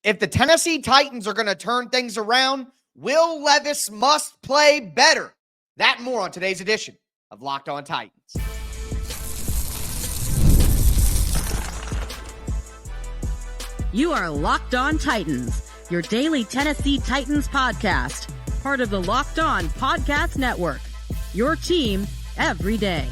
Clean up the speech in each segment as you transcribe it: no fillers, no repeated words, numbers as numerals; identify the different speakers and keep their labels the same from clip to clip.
Speaker 1: If the Tennessee Titans are going to turn things around, Will Levis must play better. That and more on today's edition of Locked On Titans.
Speaker 2: You are Locked On Titans, your daily Tennessee Titans podcast, part of the Locked On Podcast Network, your team every day.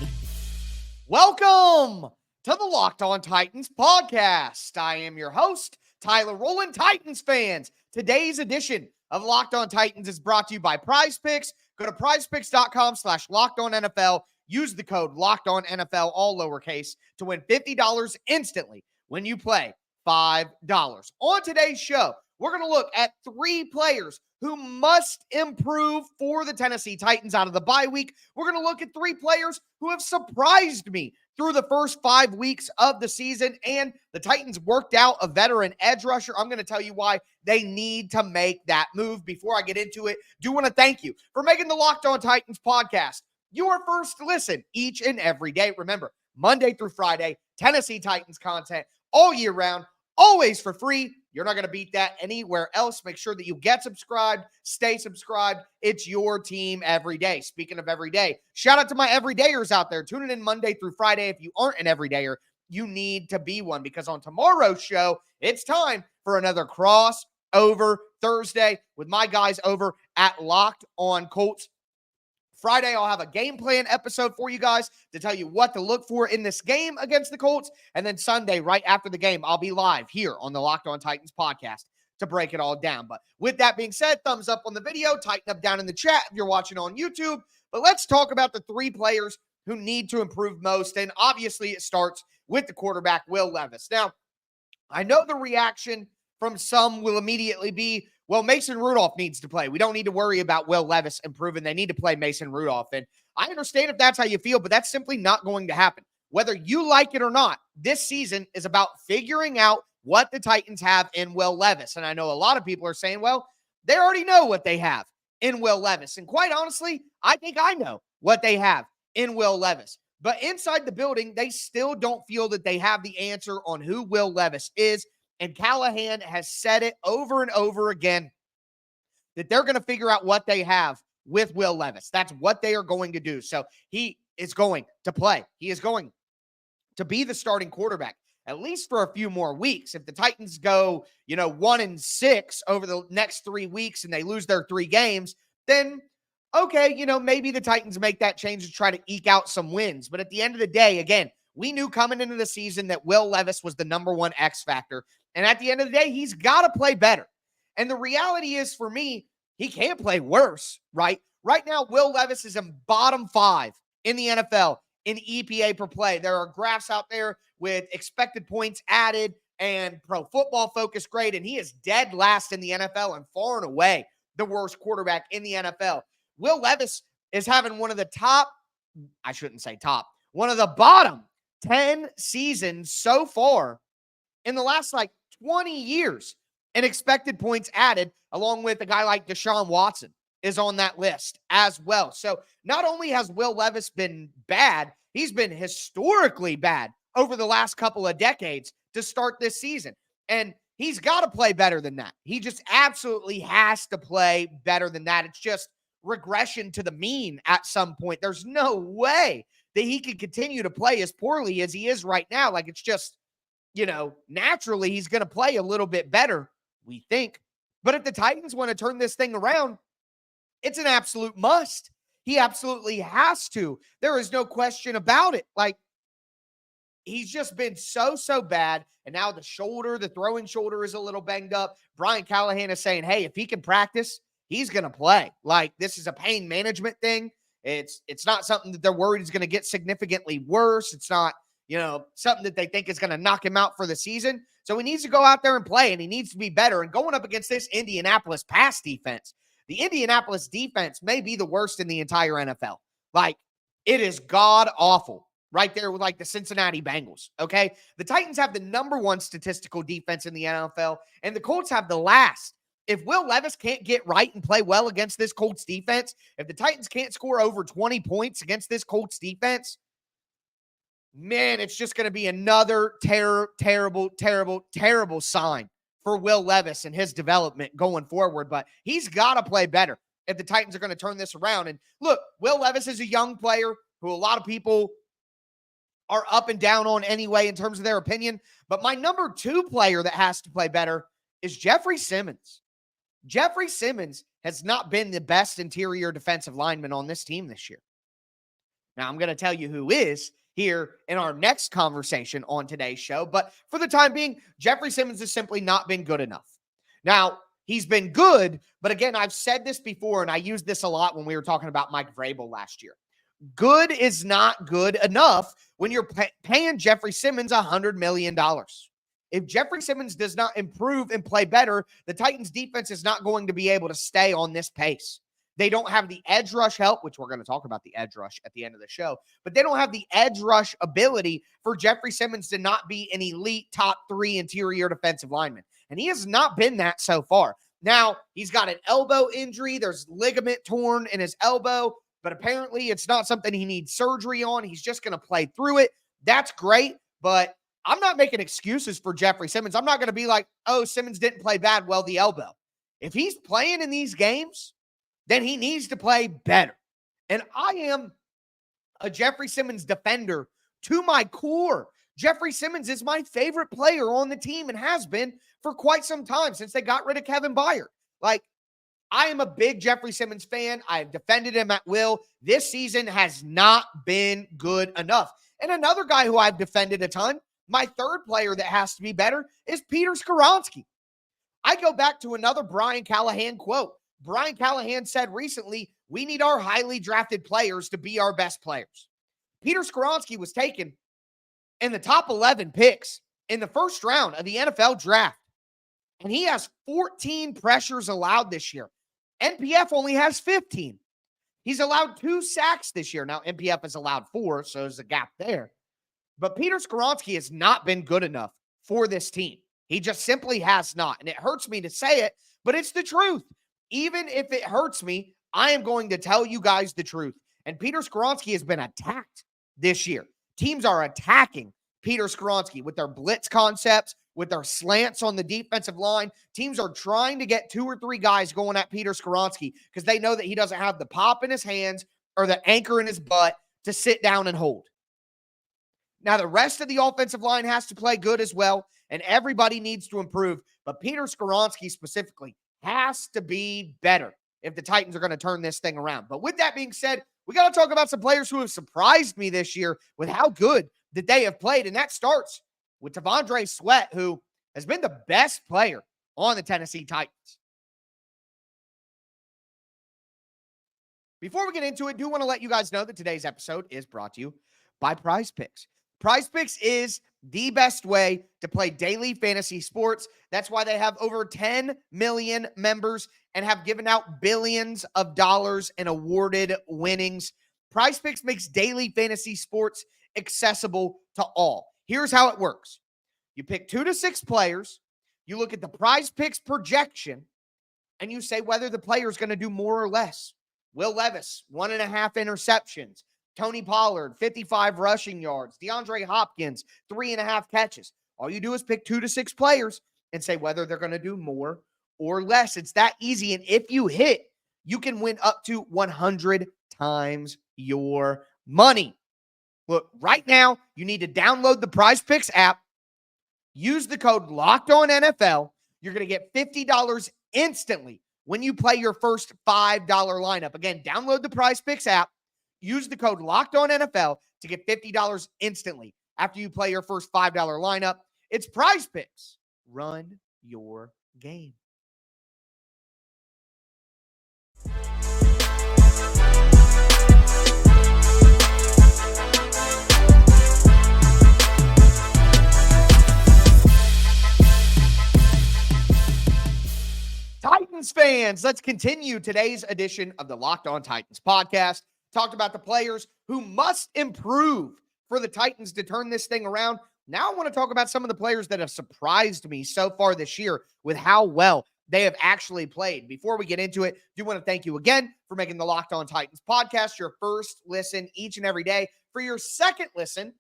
Speaker 1: Welcome to the Locked On Titans podcast. I am your host, Tyler Rowland. Titans fans, today's edition of Locked On Titans is brought to you by Prize Picks. Go to prizepicks.com/LockedOnNFL. Use the code LockedOnNFL, all lowercase, to win $50 instantly when you play $5. On today's show, we're going to look at three players who must improve for the Tennessee Titans out of the bye week. We're going to look at three players who have surprised me through the first 5 weeks of the season, and the Titans worked out a veteran edge rusher. I'm going to tell you why they need to make that move. Before I get into it, do want to thank you for making the Locked On Titans podcast your first listen each and every day. Remember, Monday through Friday, Tennessee Titans content all year round, always for free. You're not going to beat that anywhere else. Make sure that you get subscribed, stay subscribed. It's your team every day. Speaking of every day, shout out to my everydayers out there tuning in Monday through Friday. If you aren't an everydayer, you need to be one, because on tomorrow's show, it's time for another crossover Thursday with my guys over at Locked On Colts. Friday, I'll have a game plan episode for you guys to tell you what to look for in this game against the Colts. And then Sunday, right after the game, I'll be live here on the Locked On Titans podcast to break it all down. But with that being said, thumbs up on the video, tighten up down in the chat if you're watching on YouTube. But let's talk about the three players who need to improve most. And obviously, it starts with the quarterback, Will Levis. Now, I know the reaction from some will immediately be, well, Mason Rudolph needs to play. We don't need to worry about Will Levis improving. They need to play Mason Rudolph. And I understand if that's how you feel, but that's simply not going to happen. Whether you like it or not, this season is about figuring out what the Titans have in Will Levis. And I know a lot of people are saying, well, they already know what they have in Will Levis. And quite honestly, I think I know what they have in Will Levis. But inside the building, they still don't feel that they have the answer on who Will Levis is. And Callahan has said it over and over again that they're going to figure out what they have with Will Levis. That's what they are going to do. So he is going to play. He is going to be the starting quarterback, at least for a few more weeks. If the Titans go, 1-6 over the next 3 weeks and they lose their 3 games, then okay, maybe the Titans make that change to try to eke out some wins. But at the end of the day, again, we knew coming into the season that Will Levis was the number one X factor. And at the end of the day, he's got to play better. And the reality is, for me, he can't play worse, right? Right now, Will Levis is in bottom 5 in the NFL in EPA per play. There are graphs out there with expected points added and Pro Football Focus grade, and he is dead last in the NFL and far and away the worst quarterback in the NFL. Will Levis is having one of the bottom 10 seasons so far in the last 20 years in expected points added, along with a guy like Deshaun Watson is on that list as well. So not only has Will Levis been bad, he's been historically bad over the last couple of decades to start this season. And he's got to play better than that. He just absolutely has to play better than that. It's just regression to the mean at some point. There's no way that he can continue to play as poorly as he is right now. It's just, naturally he's going to play a little bit better, we think. But if the Titans want to turn this thing around, it's an absolute must. He absolutely has to. There is no question about it. He's just been so bad. And now the throwing shoulder is a little banged up. Brian Callahan is saying, hey, if he can practice, he's going to play. This is a pain management thing. It's not something that they're worried is going to get significantly worse. It's not, something that they think is going to knock him out for the season. So he needs to go out there and play, and he needs to be better. And going up against this Indianapolis pass defense, the Indianapolis defense may be the worst in the entire NFL. It is god-awful right there with the Cincinnati Bengals, okay? The Titans have the number 1 statistical defense in the NFL, and the Colts have the last. If Will Levis can't get right and play well against this Colts defense, if the Titans can't score over 20 points against this Colts defense, man, it's just going to be another terrible sign for Will Levis and his development going forward, but he's got to play better if the Titans are going to turn this around. And look, Will Levis is a young player who a lot of people are up and down on anyway in terms of their opinion. But my number 2 player that has to play better is Jeffrey Simmons. Jeffrey Simmons has not been the best interior defensive lineman on this team this year. Now, I'm going to tell you who is here in our next conversation on today's show. But for the time being, Jeffrey Simmons has simply not been good enough. Now, he's been good, but again, I've said this before, and I used this a lot when we were talking about Mike Vrabel last year. Good is not good enough when you're paying Jeffrey Simmons $100 million. If Jeffrey Simmons does not improve and play better, the Titans defense is not going to be able to stay on this pace. They don't have the edge rush help, which we're going to talk about the edge rush at the end of the show, but they don't have the edge rush ability for Jeffrey Simmons to not be an elite top 3 interior defensive lineman. And he has not been that so far. Now, he's got an elbow injury. There's ligament torn in his elbow, but apparently it's not something he needs surgery on. He's just going to play through it. That's great, but I'm not making excuses for Jeffrey Simmons. I'm not going to be like, oh, Simmons didn't play bad. Well, the elbow. If he's playing in these games, then he needs to play better. And I am a Jeffrey Simmons defender to my core. Jeffrey Simmons is my favorite player on the team and has been for quite some time since they got rid of Kevin Byard. Like, I am a big Jeffrey Simmons fan. I've defended him at will. This season has not been good enough. And another guy who I've defended a ton, my third player that has to be better, is Peter Skoronski. I go back to another Brian Callahan quote. Brian Callahan said recently, we need our highly drafted players to be our best players. Peter Skoronski was taken in the top 11 picks in the first round of the NFL draft. And he has 14 pressures allowed this year. NPF only has 15. He's allowed 2 sacks this year. Now, NPF has allowed 4, so there's a gap there. But Peter Skoronski has not been good enough for this team. He just simply has not. And it hurts me to say it, but it's the truth. Even if it hurts me, I am going to tell you guys the truth. And Peter Skoronski has been attacked this year. Teams are attacking Peter Skoronski with their blitz concepts, with their slants on the defensive line. Teams are trying to get 2 or 3 guys going at Peter Skoronski because they know that he doesn't have the pop in his hands or the anchor in his butt to sit down and hold. Now, the rest of the offensive line has to play good as well, and everybody needs to improve. But Peter Skoronski specifically has to be better if the Titans are going to turn this thing around. But with that being said, we got to talk about some players who have surprised me this year with how good that they have played. And that starts with T'Vondre Sweat, who has been the best player on the Tennessee Titans. Before we get into it, I do want to let you guys know that today's episode is brought to you by Prize Picks. Prize Picks is the best way to play daily fantasy sports. That's why they have over 10 million members and have given out billions of dollars in awarded winnings. Prize Picks makes daily fantasy sports accessible to all. Here's how it works. You pick 2 to 6 players. You look at the Prize Picks projection, and you say whether the player is going to do more or less. Will Levis, 1.5 interceptions. Tony Pollard, 55 rushing yards. DeAndre Hopkins, 3.5 catches. All you do is pick 2 to 6 players and say whether they're going to do more or less. It's that easy. And if you hit, you can win up to 100 times your money. Look, right now, you need to download the Prize Picks app. Use the code LOCKEDONNFL. You're going to get $50 instantly when you play your first $5 lineup. Again, download the Prize Picks app. Use the code LOCKEDONNFL to get $50 instantly after you play your first $5 lineup. It's Prize Picks. Run your game. Titans fans, let's continue today's edition of the Locked On Titans podcast. Talked about the players who must improve for the Titans to turn this thing around. Now I want to talk about some of the players that have surprised me so far this year with how well they have actually played. Before we get into it, I do want to thank you again for making the Locked On Titans podcast your first listen each and every day. For your second listen,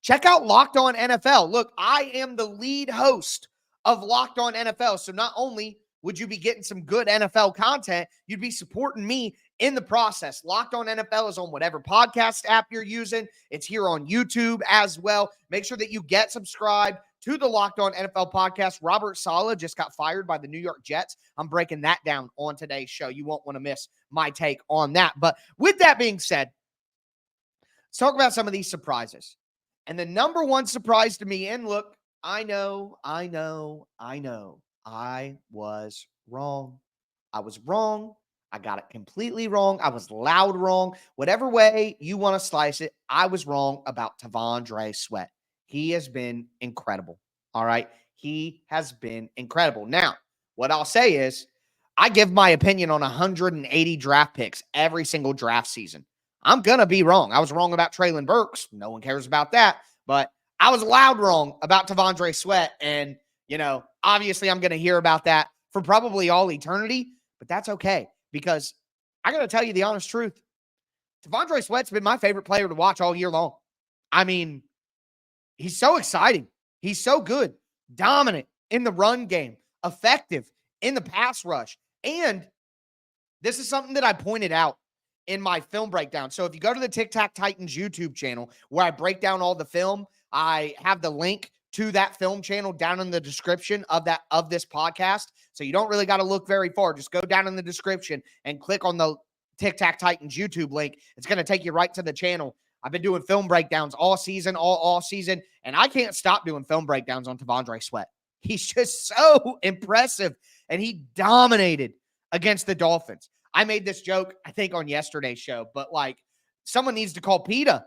Speaker 1: check out Locked On NFL. Look, I am the lead host of Locked On NFL. So not only would you be getting some good NFL content, you'd be supporting me in the process. Locked On NFL is on whatever podcast app you're using. It's here on YouTube as well. Make sure that you get subscribed to the Locked On NFL podcast. Robert Saleh just got fired by the New York Jets. I'm breaking that down on today's show. You won't want to miss my take on that. But with that being said, let's talk about some of these surprises. And the number one surprise to me, and look, I know, I was wrong. I was wrong. I got it completely wrong. I was loud wrong. Whatever way you want to slice it, I was wrong about T'Vondre Sweat. He has been incredible. All right. He has been incredible. Now, what I'll say is I give my opinion on 180 draft picks every single draft season. I'm going to be wrong. I was wrong about Treylon Burks. No one cares about that. But I was loud wrong about T'Vondre Sweat. And, obviously I'm going to hear about that for probably all eternity. But that's okay, because I got to tell you the honest truth. T'Vondre Sweat's been my favorite player to watch all year long. I mean, he's so exciting. He's so good, dominant in the run game, effective in the pass rush. And this is something that I pointed out in my film breakdown. So if you go to the Tic Tac Titans YouTube channel where I break down all the film, I have the link to that film channel down in the description of this podcast. So you don't really got to look very far. Just go down in the description and click on the Tic Tac Titans YouTube link. It's going to take you right to the channel. I've been doing film breakdowns all season, all season, and I can't stop doing film breakdowns on T'Vondre Sweat. He's just so impressive, and he dominated against the Dolphins. I made this joke, I think, on yesterday's show, but someone needs to call PETA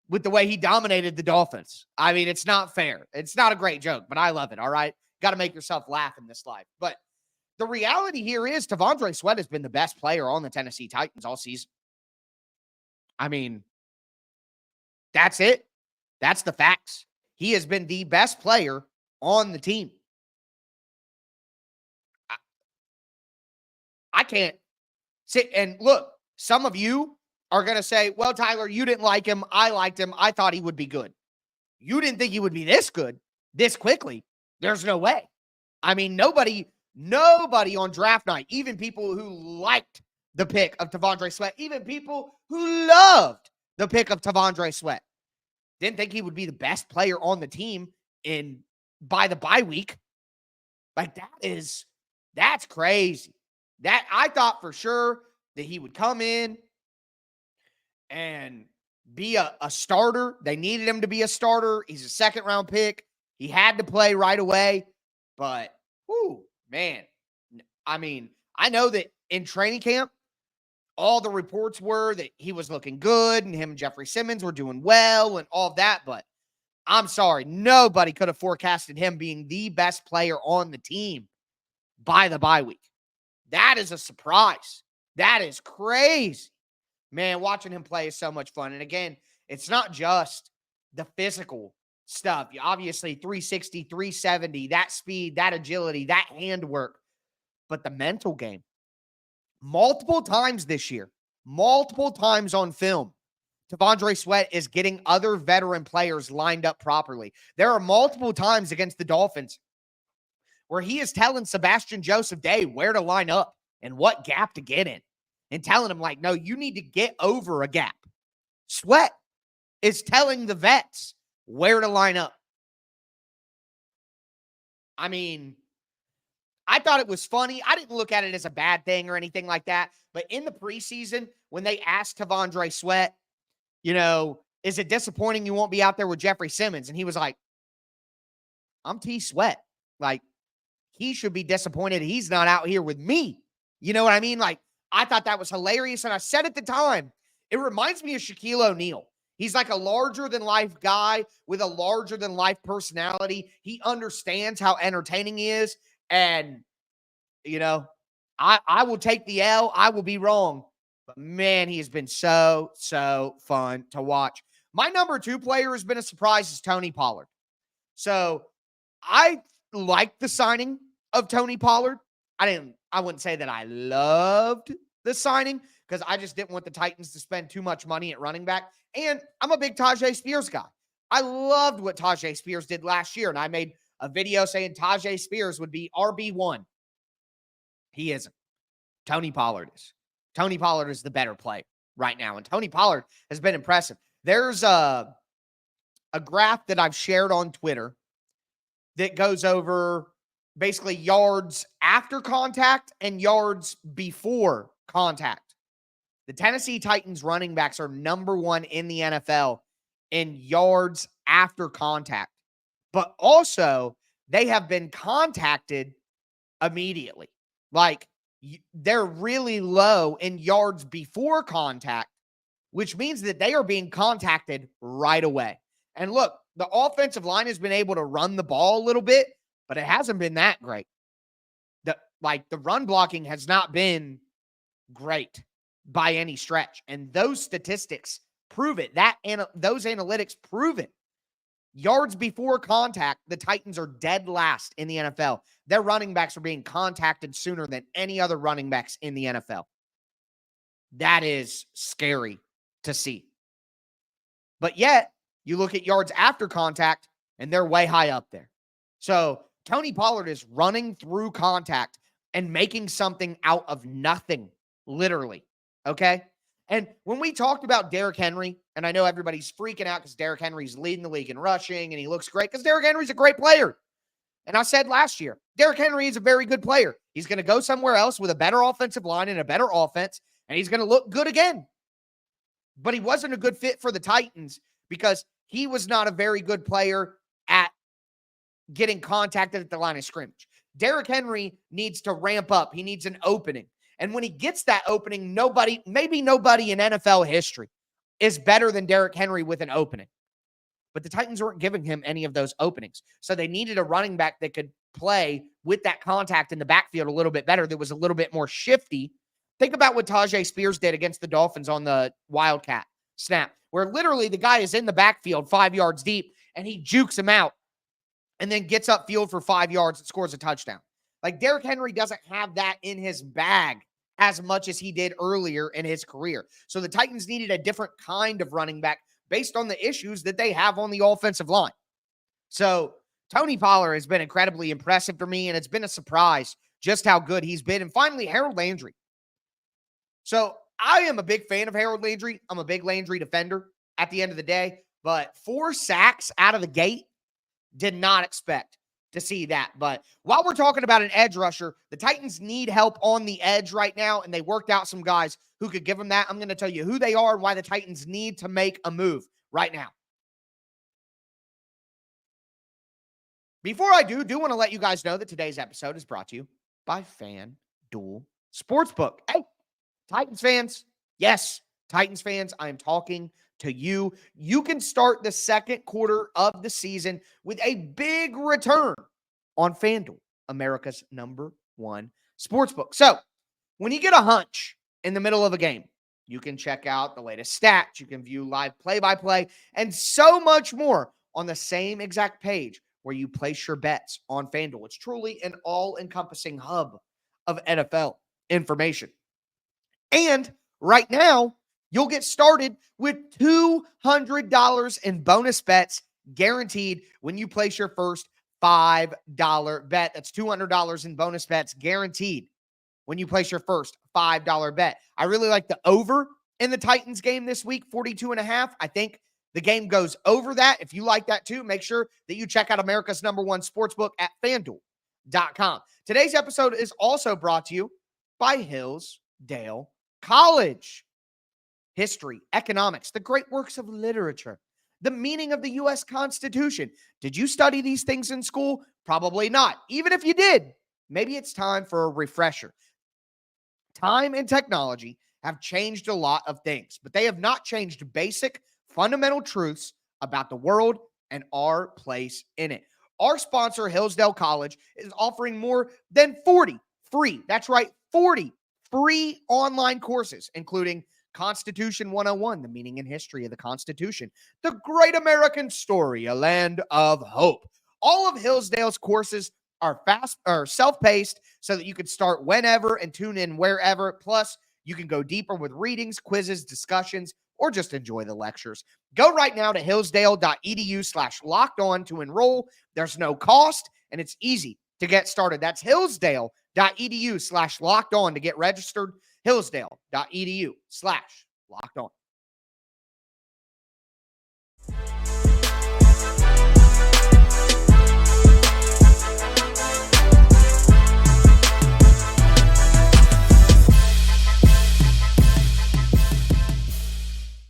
Speaker 1: with the way he dominated the Dolphins. I mean, it's not fair. It's not a great joke, but I love it, all right? Got to make yourself laugh in this life. But the reality here is T'Vondre Sweat has been the best player on the Tennessee Titans all season. I mean, that's it. That's the facts. He has been the best player on the team. I can't sit and look. Some of you are going to say, well, Tyler, you didn't like him. I liked him. I thought he would be good. You didn't think he would be this good this quickly. There's no way. I mean, nobody on draft night, even people who liked the pick of T'Vondre Sweat, even people who loved the pick of T'Vondre Sweat, didn't think he would be the best player on the team by the bye week. That's crazy. That I thought for sure that he would come in and be a starter. They needed him to be a starter. He's a second-round pick. He had to play right away. But, man. I mean, I know that in training camp, all the reports were that he was looking good and him and Jeffrey Simmons were doing well and all of that. But I'm sorry, nobody could have forecasted him being the best player on the team by the bye week. That is a surprise. That is crazy. Man, watching him play is so much fun. And again, it's not just the physical stuff. Obviously, 360, 370, that speed, that agility, that handwork, but the mental game. Multiple times this year, multiple times on film, T'Vondre Sweat is getting other veteran players lined up properly. There are multiple times against the Dolphins where he is telling Sebastian Joseph-Day where to line up and what gap to get in, and telling him, no, you need to get over a gap. Sweat is telling the vets where to line up. I mean, I thought it was funny. I didn't look at it as a bad thing or anything like that. But in the preseason, when they asked T'Vondre Sweat, is it disappointing you won't be out there with Jeffrey Simmons? And he was like, I'm T Sweat. He should be disappointed he's not out here with me. You know what I mean? I thought that was hilarious. And I said at the time, it reminds me of Shaquille O'Neal. He's like a larger-than-life guy with a larger-than-life personality. He understands how entertaining he is. And, I will take the L. I will be wrong. But, man, he has been so, so fun to watch. My number 2 player has been a surprise is Tony Pollard. So, I like the signing of Tony Pollard. I wouldn't say that I loved the signing because I just didn't want the Titans to spend too much money at running back. And I'm a big Tajay Spears guy. I loved what Tajay Spears did last year, and I made a video saying Tajay Spears would be RB1. He isn't. Tony Pollard is. Tony Pollard is the better player right now, and Tony Pollard has been impressive. There's a graph that I've shared on Twitter that goes over basically yards after contact and yards before contact. The Tennessee Titans running backs are number 1 in the NFL in yards after contact, but also they have been contacted immediately. Like, they're really low in yards before contact, which means that they are being contacted right away. And look, the offensive line has been able to run the ball a little bit, but it hasn't been that great. The run blocking has not been great by any stretch. And those statistics prove it. Those analytics prove it. Yards before contact, the Titans are dead last in the NFL. Their running backs are being contacted sooner than any other running backs in the NFL. That is scary to see. But yet, you look at yards after contact, and they're way high up there. So Tony Pollard is running through contact and making something out of nothing, literally, okay? And when we talked about Derrick Henry, and I know everybody's freaking out because Derrick Henry's leading the league in rushing, and he looks great because Derrick Henry's a great player. And I said last year, Derrick Henry is a very good player. He's going to go somewhere else with a better offensive line and a better offense, and he's going to look good again. But he wasn't a good fit for the Titans because he was not a very good player at getting contacted at the line of scrimmage. Derrick Henry needs to ramp up. He needs an opening. And when he gets that opening, maybe nobody in NFL history is better than Derrick Henry with an opening. But the Titans weren't giving him any of those openings. So they needed a running back that could play with that contact in the backfield a little bit better, that was a little bit more shifty. Think about what Tajay Spears did against the Dolphins on the Wildcat snap, where literally the guy is in the backfield 5 yards deep, and he jukes him out and then gets upfield for 5 yards and scores a touchdown. Like, Derrick Henry doesn't have that in his bag as much as he did earlier in his career. So the Titans needed a different kind of running back based on the issues that they have on the offensive line. So Tony Pollard has been incredibly impressive for me, and it's been a surprise just how good he's been. And finally, Harold Landry. So I am a big fan of Harold Landry. I'm a big Landry defender at the end of the day, but 4 sacks out of the gate, did not expect to see that. But while we're talking about an edge rusher, the Titans need help on the edge right now, and they worked out some guys who could give them that. I'm going to tell you who they are and why the Titans need to make a move right now. Before I do want to let you guys know that today's episode is brought to you by FanDuel Sportsbook. Hey, Titans fans. Yes, Titans fans, I am talking to you. You can start the second quarter of the season with a big return on FanDuel, America's #1 sportsbook. So when you get a hunch in the middle of a game, you can check out the latest stats. You can view live play-by-play and so much more on the same exact page where you place your bets on FanDuel. It's truly an all-encompassing hub of NFL information. And right now, you'll get started with $200 in bonus bets guaranteed when you place your first $5 bet. That's $200 in bonus bets guaranteed when you place your first $5 bet. I really like the over in the Titans game this week, 42.5. I think the game goes over that. If you like that too, make sure that you check out America's #1 sportsbook at FanDuel.com. Today's episode is also brought to you by Hillsdale College. History, economics, the great works of literature, the meaning of the U.S. Constitution. Did you study these things in school? Probably not. Even if you did, maybe it's time for a refresher. Time and technology have changed a lot of things, but they have not changed basic, fundamental truths about the world and our place in it. Our sponsor, Hillsdale College, is offering more than 40 free, that's right, 40 free online courses, including Constitution 101, the meaning and history of the Constitution, the Great American Story, a land of hope. All of Hillsdale's courses are self-paced so that you can start whenever and tune in wherever. Plus, you can go deeper with readings, quizzes, discussions, or just enjoy the lectures. Go right now to hillsdale.edu/lockedon to enroll. There's no cost, and it's easy to get started. That's hillsdale.edu/lockedon to get registered. hillsdale.edu/lockedon.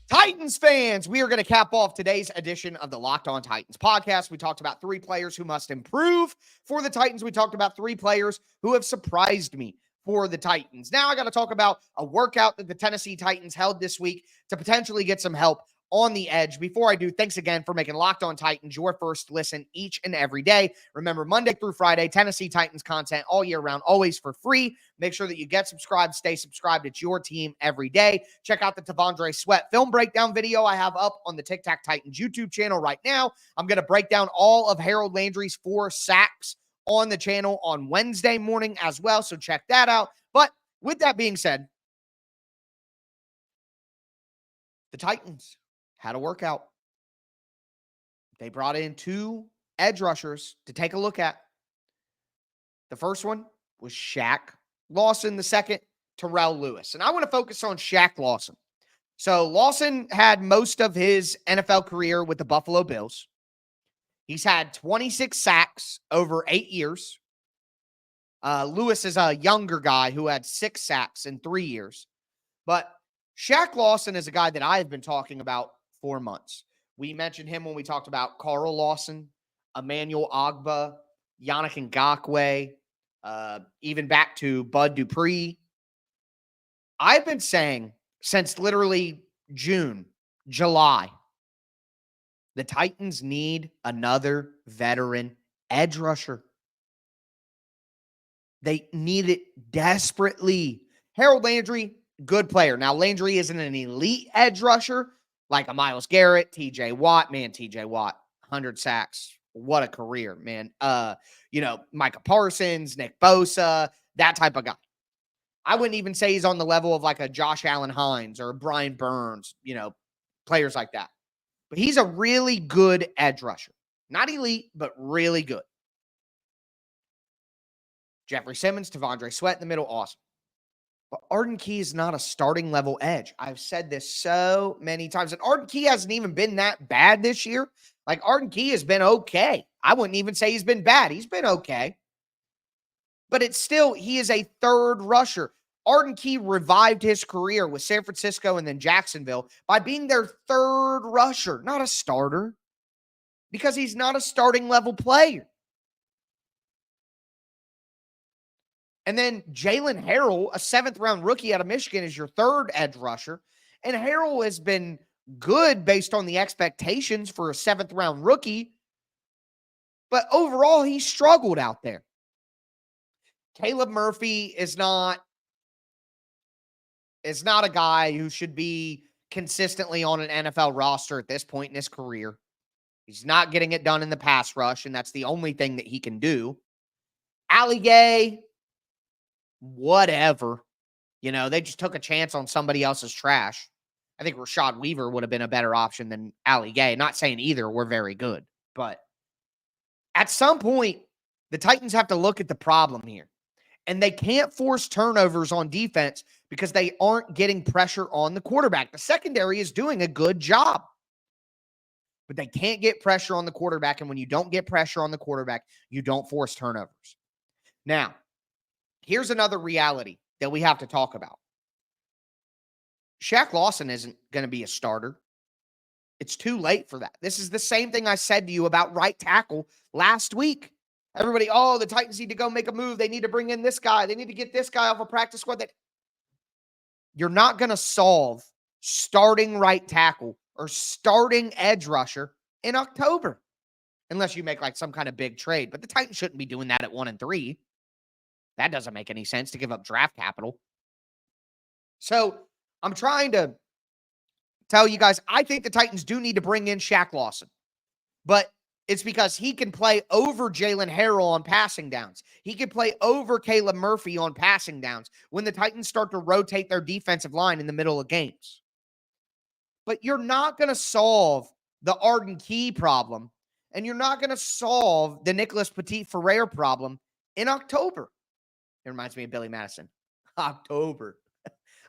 Speaker 1: Titans fans, we are going to cap off today's edition of the Locked On Titans podcast. We talked about 3 players who must improve for the Titans. We talked about 3 players who have surprised me for the Titans. Now I got to talk about a workout that the Tennessee Titans held this week to potentially get some help on the edge. Before I do, thanks again for making Locked On Titans your first listen each and every day. Remember, Monday through Friday, Tennessee Titans content all year round, always for free. Make sure that you get subscribed, stay subscribed. It's your team every day. Check out the T'Vondre Sweat film breakdown video I have up on the Tic Tac Titans YouTube channel right now. I'm going to break down all of Harold Landry's 4 sacks on the channel on Wednesday morning as well, so check that out. But with that being said, the Titans had a workout. They brought in 2 edge rushers to take a look at. The first one was Shaq Lawson. The second, Terrell Lewis. And I want to focus on Shaq Lawson. So Lawson had most of his NFL career with the Buffalo Bills. He's had 26 sacks over 8 years. Lewis is a younger guy who had 6 sacks in 3 years. But Shaq Lawson is a guy that I have been talking about for months. We mentioned him when we talked about Carl Lawson, Emmanuel Ogbah, Yannick Ngakoue, even back to Bud Dupree. I've been saying since literally June, July, the Titans need another veteran edge rusher. They need it desperately. Harold Landry, good player. Now, Landry isn't an elite edge rusher like a Myles Garrett, TJ Watt. Man, TJ Watt, 100 sacks. What a career, man. Micah Parsons, Nick Bosa, that type of guy. I wouldn't even say he's on the level of like a Josh Allen Hines or Brian Burns, players like that. But he's a really good edge rusher. Not elite, but really good. Jeffrey Simmons, T'Vondre Sweat in the middle, awesome. But Arden Key is not a starting level edge. I've said this so many times. And Arden Key hasn't even been that bad this year. Like, Arden Key has been okay. I wouldn't even say he's been bad. He's been okay. But it's still, he is a third rusher. Arden Key revived his career with San Francisco and then Jacksonville by being their third rusher, not a starter, because he's not a starting level player. And then Jalen Harrell, a 7th-round rookie out of Michigan, is your third edge rusher. And Harrell has been good based on the expectations for a 7th-round rookie. But overall, he struggled out there. Caleb Murphy is not a guy who should be consistently on an NFL roster at this point in his career. He's not getting it done in the pass rush, and that's the only thing that he can do. Ali Gay, whatever. They just took a chance on somebody else's trash. I think Rashad Weaver would have been a better option than Ali Gay. Not saying either were very good, but at some point, the Titans have to look at the problem here. And they can't force turnovers on defense because they aren't getting pressure on the quarterback. The secondary is doing a good job, but they can't get pressure on the quarterback. And when you don't get pressure on the quarterback, you don't force turnovers. Now, here's another reality that we have to talk about. Shaq Lawson isn't going to be a starter. It's too late for that. This is the same thing I said to you about right tackle last week. Everybody, the Titans need to go make a move. They need to bring in this guy. They need to get this guy off a practice squad. You're not going to solve starting right tackle or starting edge rusher in October unless you make like some kind of big trade. But the Titans shouldn't be doing that at 1-3. That doesn't make any sense to give up draft capital. So I'm trying to tell you guys, I think the Titans do need to bring in Shaq Lawson. But it's because he can play over Jalen Harrell on passing downs. He can play over Caleb Murphy on passing downs when the Titans start to rotate their defensive line in the middle of games. But you're not going to solve the Arden Key problem, and you're not going to solve the Nicholas Petit-Ferrer problem in October. It reminds me of Billy Madison. October.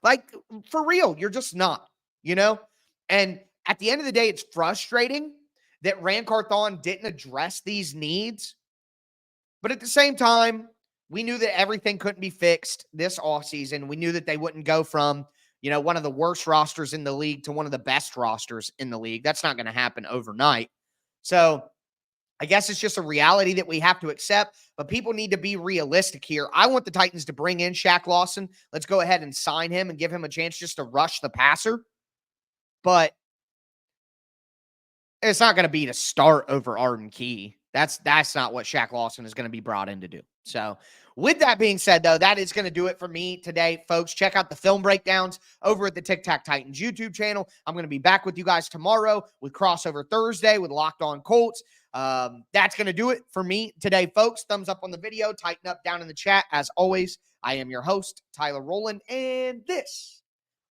Speaker 1: Like, for real, you're just not, you know? And at the end of the day, it's frustrating that Rand Carthon didn't address these needs. But at the same time, we knew that everything couldn't be fixed this offseason. We knew that they wouldn't go from, one of the worst rosters in the league to one of the best rosters in the league. That's not going to happen overnight. So I guess it's just a reality that we have to accept, but people need to be realistic here. I want the Titans to bring in Shaq Lawson. Let's go ahead and sign him and give him a chance just to rush the passer. But it's not going to be to start over Arden Key. That's not what Shaq Lawson is going to be brought in to do. So with that being said, though, that is going to do it for me today, folks. Check out the film breakdowns over at the Tic Tac Titans YouTube channel. I'm going to be back with you guys tomorrow with Crossover Thursday with Locked On Colts. That's going to do it for me today, folks. Thumbs up on the video, tighten up down in the chat. As always, I am your host, Tyler Rowland, and this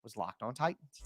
Speaker 1: was Locked On Titans.